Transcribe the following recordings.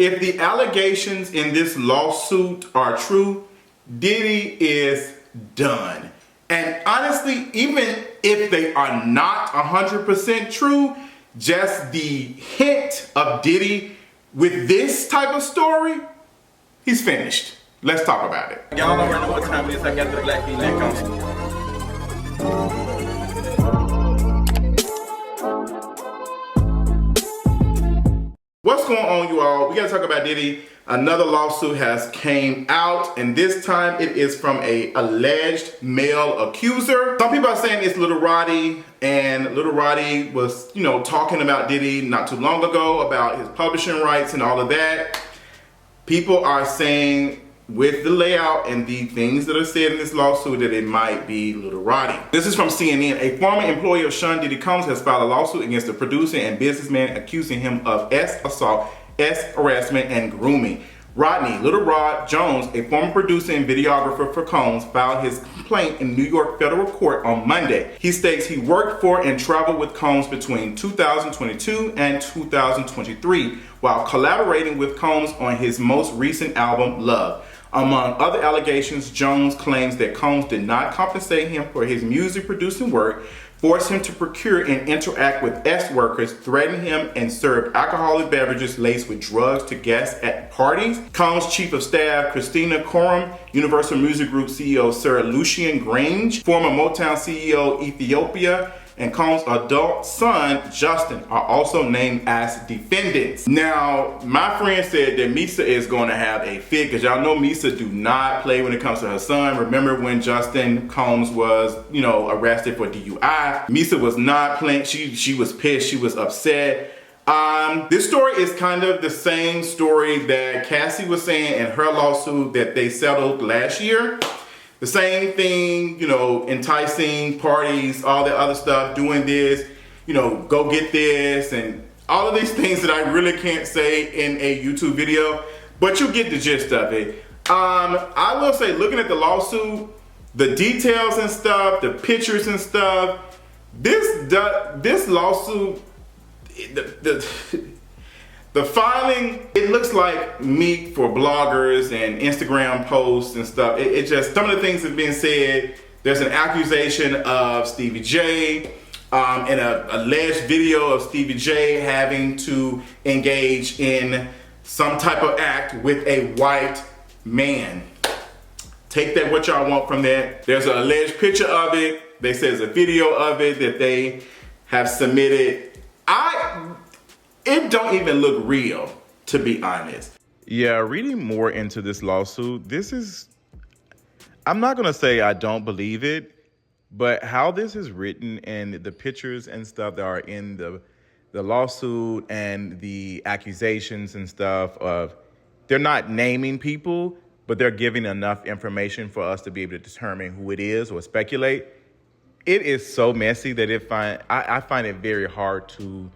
If the allegations in this lawsuit are true, Diddy is done. And honestly, even if they are not 100% true, just the hint of Diddy with this type of story, he's finished. Let's talk about it. Y'all already know what time it is. I got the black Diddy Combs. What's going on, you all? We gotta talk about Diddy. Another lawsuit has came out, and this time it is from a alleged male accuser. Some people are saying it's Lil Roddy, and Lil Roddy was, talking about Diddy not too long ago about his publishing rights and all of that. People are saying with the layout and the things that are said in this lawsuit that it might be Lil Roddy. This is from CNN. A former employee of Sean Diddy Combs has filed a lawsuit against the producer and businessman accusing him of assault, harassment, and grooming. Rodney Lil Rod Jones, a former producer and videographer for Combs, filed his complaint in New York federal court on Monday. He states he worked for and traveled with Combs between 2022 and 2023 while collaborating with Combs on his most recent album, Love. Among other allegations, Jones claims that Combs did not compensate him for his music producing work, forced him to procure and interact with S workers, threatened him, and served alcoholic beverages laced with drugs to guests at parties. Combs' chief of staff, Christina Coram, Universal Music Group CEO Sir Lucian Grange, former Motown CEO Ethiopia, and Combs' adult son, Justin, are also named as defendants. Now, my friend said that Misa is going to have a fit, because y'all know Misa do not play when it comes to her son. Remember when Justin Combs was, arrested for DUI? Misa was not playing. She was pissed. She was upset. This story is kind of the same story that Cassie was saying in her lawsuit that they settled last year. The same thing, enticing parties, all that other stuff, doing this, go get this, and all of these things that I really can't say in a YouTube video, but you get the gist of it. I will say, looking at the lawsuit, the details and stuff, the pictures and stuff, this lawsuit, the filing, it looks like Meek for bloggers and Instagram posts and stuff. It just, some of the things have been said. There's an accusation of Stevie J and an alleged video of Stevie J having to engage in some type of act with a white man. Take that what y'all want from that. There's an alleged picture of it. They say there's a video of it that they have submitted. It don't even look real, to be honest. Yeah, reading more into this lawsuit, I'm not gonna say I don't believe it, but how this is written and the pictures and stuff that are in the lawsuit and the accusations and stuff of, they're not naming people, but they're giving enough information for us to be able to determine who it is or speculate. It is so messy that I find it very hard to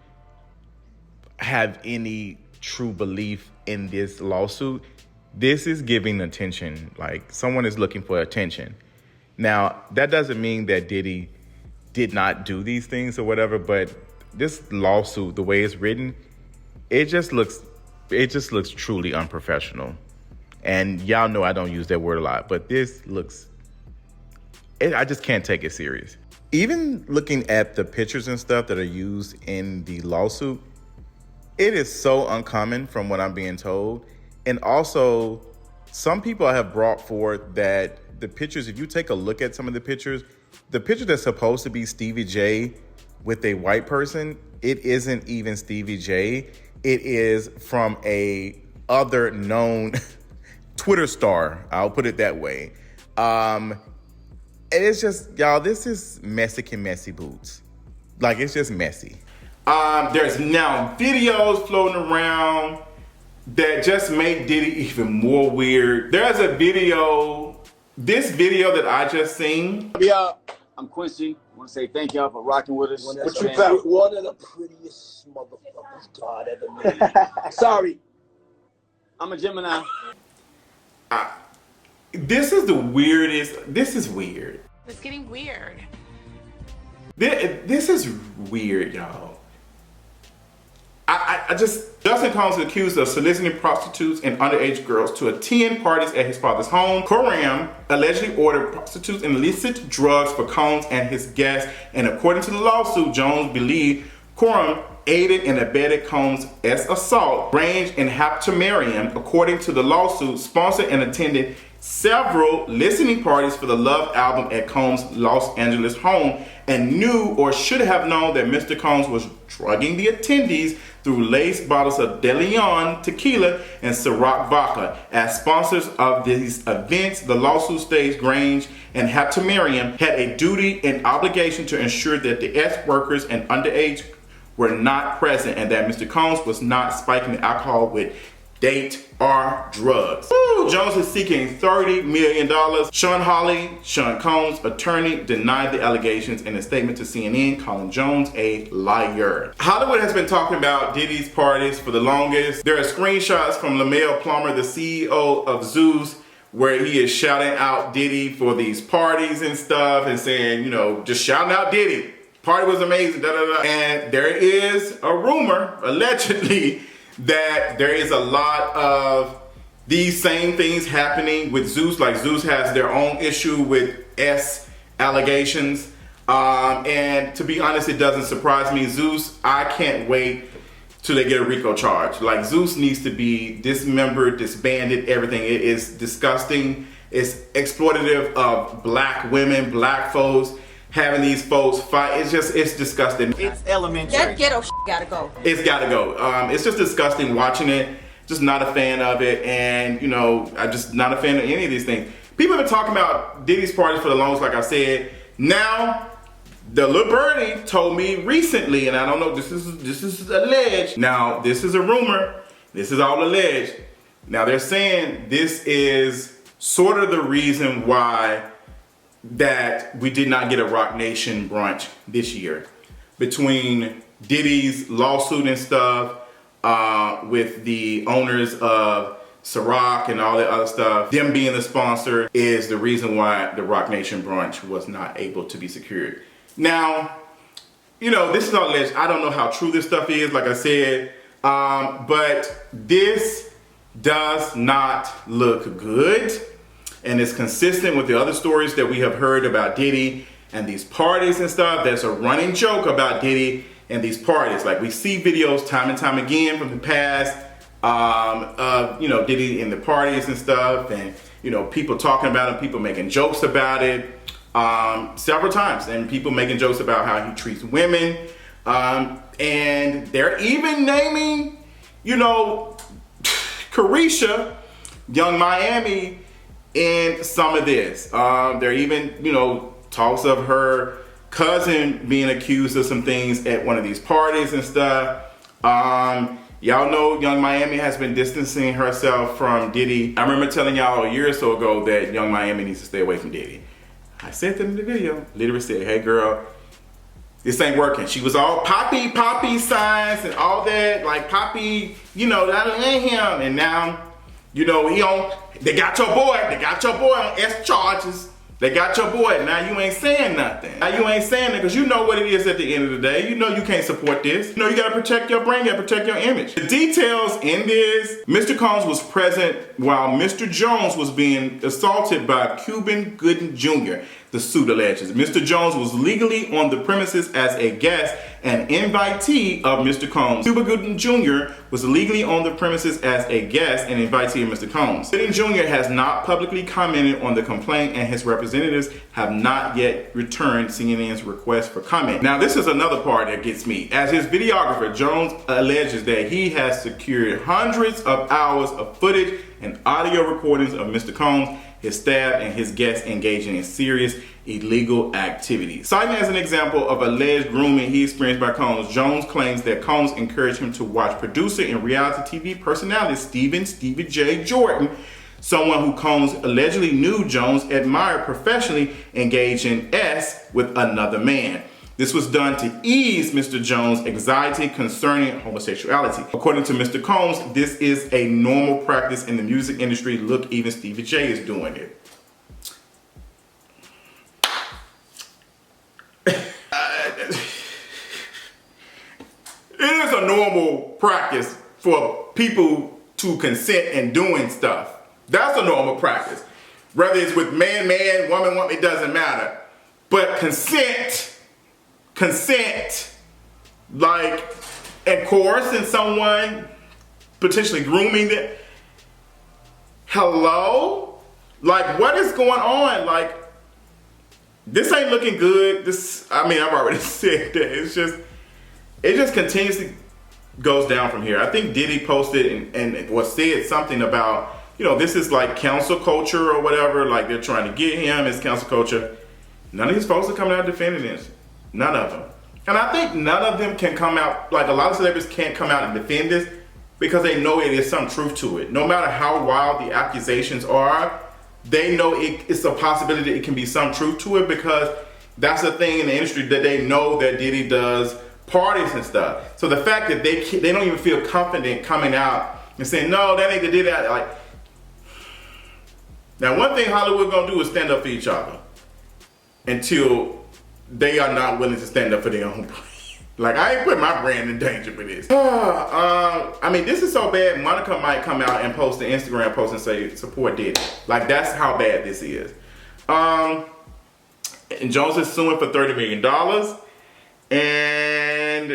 have any true belief in this lawsuit. This is giving attention, like someone is looking for attention. Now, that doesn't mean that Diddy did not do these things or whatever, but this lawsuit, the way it's written, it just looks truly unprofessional. And y'all know I don't use that word a lot, but this looks, I just can't take it serious. Even looking at the pictures and stuff that are used in the lawsuit, it is so uncommon from what I'm being told. And also, some people have brought forth that the pictures, if you take a look at some of the picture that's supposed to be Stevie J with a white person, it isn't even Stevie J. It is from a other known Twitter star. I'll put it that way. And it's just, y'all, this is Mexican messy boots. Like, it's just messy. There's now videos floating around that just make Diddy even more weird. There's a video, this video that I just seen. Yeah, I'm Quincy. I want to say thank y'all for rocking with us. One of the prettiest motherfuckers God ever made. Sorry. I'm a Gemini. This is the weirdest. This is weird. It's getting weird. This is weird, y'all. Justin Combs is accused of soliciting prostitutes and underage girls to attend parties at his father's home. Coram allegedly ordered prostitutes and illicit drugs for Combs and his guests, and according to the lawsuit, Jones believed Coram aided and abetted Combs' assault, range, and haptomerium. According to the lawsuit, sponsored and attended several listening parties for the Love album at Combs' Los Angeles home, and knew or should have known that Mr. Combs was drugging the attendees through laced bottles of De Leon tequila and Ciroc vodka. As sponsors of these events, the lawsuit states Grange and Haptomerium had a duty and obligation to ensure that the ex-workers and underage were not present, and that Mr. Combs was not spiking the alcohol with date or drugs. Woo! Jones is seeking $30 million. Sean Combs' attorney, denied the allegations in a statement to CNN, calling Jones a liar. Hollywood has been talking about Diddy's parties for the longest. There are screenshots from LaMelo Plummer, the CEO of Zeus, where he is shouting out Diddy for these parties and stuff, and saying, you know, just shouting out Diddy. Party was amazing, da da da. And there is a rumor, allegedly, that there is a lot of these same things happening with Zeus. Like Zeus has their own issue with allegations. And to be honest, it doesn't surprise me. Zeus, I can't wait till they get a RICO charge. Like Zeus needs to be dismembered, disbanded, everything. It is disgusting. It's exploitative of black women, black folks, having these folks fight. It's disgusting. It's elementary. That ghetto shit gotta go. It's gotta go. It's just disgusting watching it. Just not a fan of it. And, you know, I'm just not a fan of any of these things. People have been talking about Diddy's parties for the longest, like I said. Now, the little birdie told me recently, and I don't know, this is alleged. Now, this is a rumor. This is all alleged. Now, they're saying this is sort of the reason why that we did not get a Rock Nation brunch this year. Between Diddy's lawsuit and stuff, with the owners of Ciroc and all that other stuff, them being the sponsor is the reason why the Rock Nation brunch was not able to be secured. Now, you know, this is all alleged. I don't know how true this stuff is, like I said, but this does not look good. And it's consistent with the other stories that we have heard about Diddy and these parties and stuff. There's a running joke about Diddy and these parties. Like we see videos time and time again from the past of, you know, Diddy in the parties and stuff, and, you know, people talking about it, people making jokes about it several times, and people making jokes about how he treats women. And they're even naming, you know, Carisha, Young Miami, in some of this. There are even, you know, talks of her cousin being accused of some things at one of these parties and stuff. Y'all know Young Miami has been distancing herself from Diddy. I remember telling y'all a year or so ago that Young Miami needs to stay away from Diddy. I said that in the video. Literally said, hey girl, this ain't working. She was all poppy signs and all that. Like Poppy, you know, that ain't him. And now, you know, they got your boy on S charges. They got your boy. Now you ain't saying nothing. Now you ain't saying it because you know what it is at the end of the day. You know you can't support this. You know you gotta protect your brand, you gotta protect your image. The details in this, Mr. Combs was present while Mr. Jones was being assaulted by Cuban Gooden Jr., the suit alleges. Mr. Jones was legally on the premises as a guest and invitee of Mr. Combs. Cuba Gooden Jr. was legally on the premises as a guest and invitee of Mr. Combs. Gooden Jr. has not publicly commented on the complaint, and his representatives have not yet returned CNN's request for comment. Now, this is another part that gets me. As his videographer, Jones alleges that he has secured hundreds of hours of footage and audio recordings of Mr. Combs, his staff, and his guests engaging in serious illegal activities. Citing as an example of alleged grooming he experienced by Combs, Jones claims that Combs encouraged him to watch producer and reality TV personality Stevie J. Jordan, someone who Combs allegedly knew Jones admired professionally, engage in S with another man. This was done to ease Mr. Jones' anxiety concerning homosexuality. According to Mr. Combs, this is a normal practice in the music industry. Look, even Stevie J is doing it. It is a normal practice for people to consent in doing stuff. That's a normal practice. Whether it's with man, woman, it doesn't matter. But consent, like, and coercing someone, potentially grooming them. Hello? Like, what is going on? Like, this ain't looking good. I've already said that. It just continuously goes down from here. I think Diddy posted and said something about, this is like cancel culture or whatever. Like, they're trying to get him. It's cancel culture. None of these folks are coming out defending this. None of them. And I think none of them can come out, like a lot of celebrities can't come out and defend this because they know it is some truth to it. No matter how wild the accusations are, they know it's a possibility that it can be some truth to it because that's the thing in the industry that they know that Diddy does parties and stuff. So the fact that they don't even feel confident coming out and saying, no, that ain't the Diddy. Like, now one thing Hollywood gonna do is stand up for each other until they are not willing to stand up for their own brand. Like, I ain't put my brand in danger for this. This is so bad, Monica might come out and post an Instagram post and say, support Diddy. Like, that's how bad this is. And Jones is suing for $30 million. And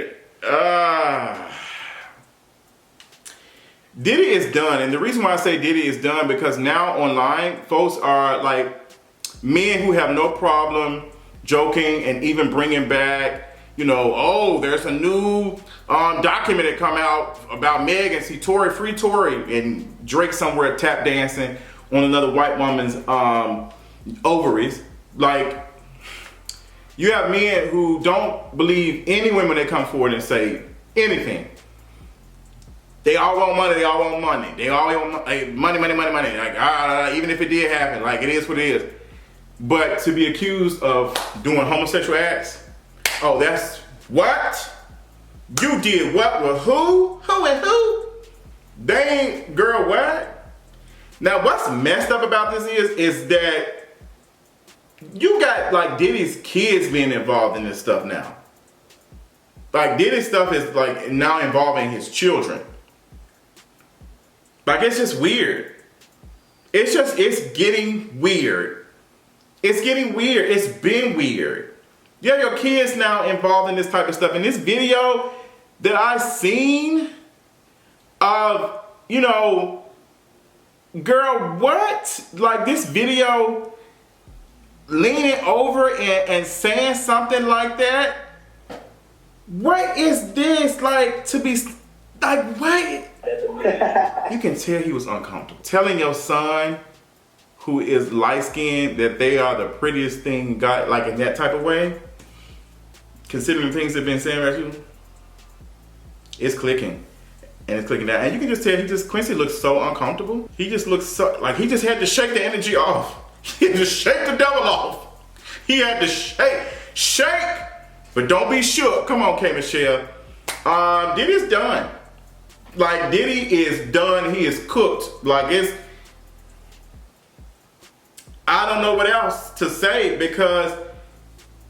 Diddy is done. And the reason why I say Diddy is done, because now online, folks are like, men who have no problem joking and even bringing back, there's a new document that come out about Megan. See, free Tory, and Drake somewhere tap dancing on another white woman's ovaries. Like, you have men who don't believe any women that come forward and say anything. They all want money. They all want money. They all want money. Like, even if it did happen, like, it is what it is. But to be accused of doing homosexual acts, oh, that's what? You did what with who? Who and who? They ain't, girl, what? Now, what's messed up about this is that you got, like, Diddy's kids being involved in this stuff now. Like, Diddy's stuff is, like, now involving his children. Like, it's just weird. It's getting weird. It's getting weird. It's been weird. You have your kids now involved in this type of stuff. In this video that I seen of, girl, what? Like, this video leaning over and saying something like that. What is this? Like, to be, like, what? You can tell he was uncomfortable. Telling your son who is light-skinned that they are the prettiest thing God, like, in that type of way, considering things they've been saying about you, it's clicking. And it's clicking down. And you can just tell Quincy looks so uncomfortable. He just looks so, like, he just had to shake the energy off. He had to shake the devil off. He had to shake, but don't be shook. Come on, K. Michelle. Diddy's done. Like, Diddy is done. He is cooked. Like, I don't know what else to say, because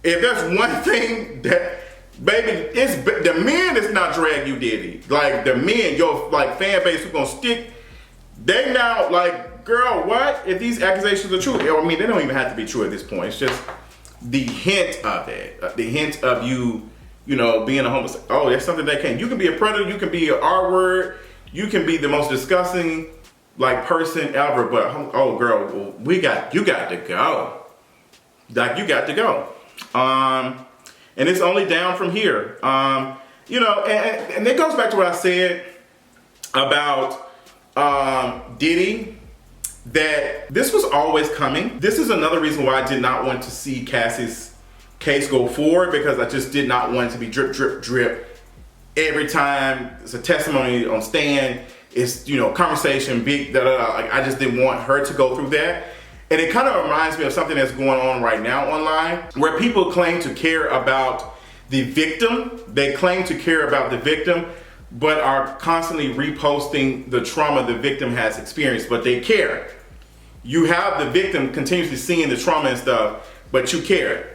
if there's one thing that, baby, it's the men that's not drag you Diddy. Like, the men, your, like, fan base who's gonna stick, they now, like, girl, what? If these accusations are true, they don't even have to be true at this point. It's just the hint of it. The hint of you being a homosexual. Oh, there's something that can. You can be a predator, you can be an R-word, you can be the most disgusting, like, person ever, but, oh, girl, you got to go. Like, you got to go. And it's only down from here. And it goes back to what I said about Diddy, that this was always coming. This is another reason why I did not want to see Cassie's case go forward, because I just did not want it to be drip, drip, drip. Every time it's a testimony on stand, it's, conversation, big, da-da-da. Like, I just didn't want her to go through that. And it kind of reminds me of something that's going on right now online, where people claim to care about the victim. They claim to care about the victim, but are constantly reposting the trauma the victim has experienced, but they care. You have the victim continuously seeing the trauma and stuff, but you care.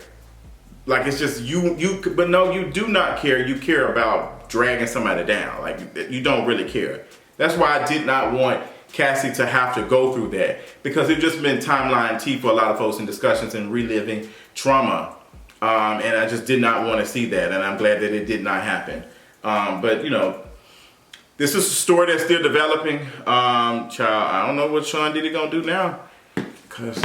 Like it's just but no, you do not care. You care about dragging somebody down. Like you don't really care. That's why I did not want Cassie to have to go through that, because it's just been timeline T for a lot of folks in discussions and reliving trauma. And I just did not want to see that, and I'm glad that it did not happen. But you know, this is a story that's still developing. Child, I don't know what Sean Diddy gonna do now, because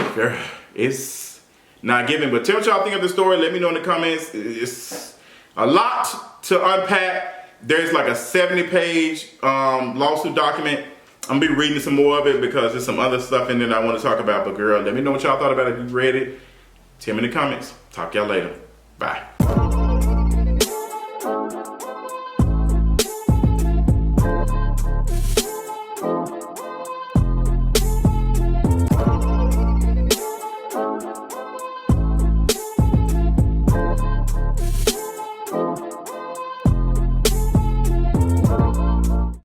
it's not giving. But tell what y'all think of the story. Let me know in the comments. It's a lot to unpack. There's like a 70-page lawsuit document. I'm gonna be reading some more of it because there's some other stuff in it I want to talk about. But girl, let me know what y'all thought about it if you read it. Tell me in the comments. Talk to y'all later. Bye.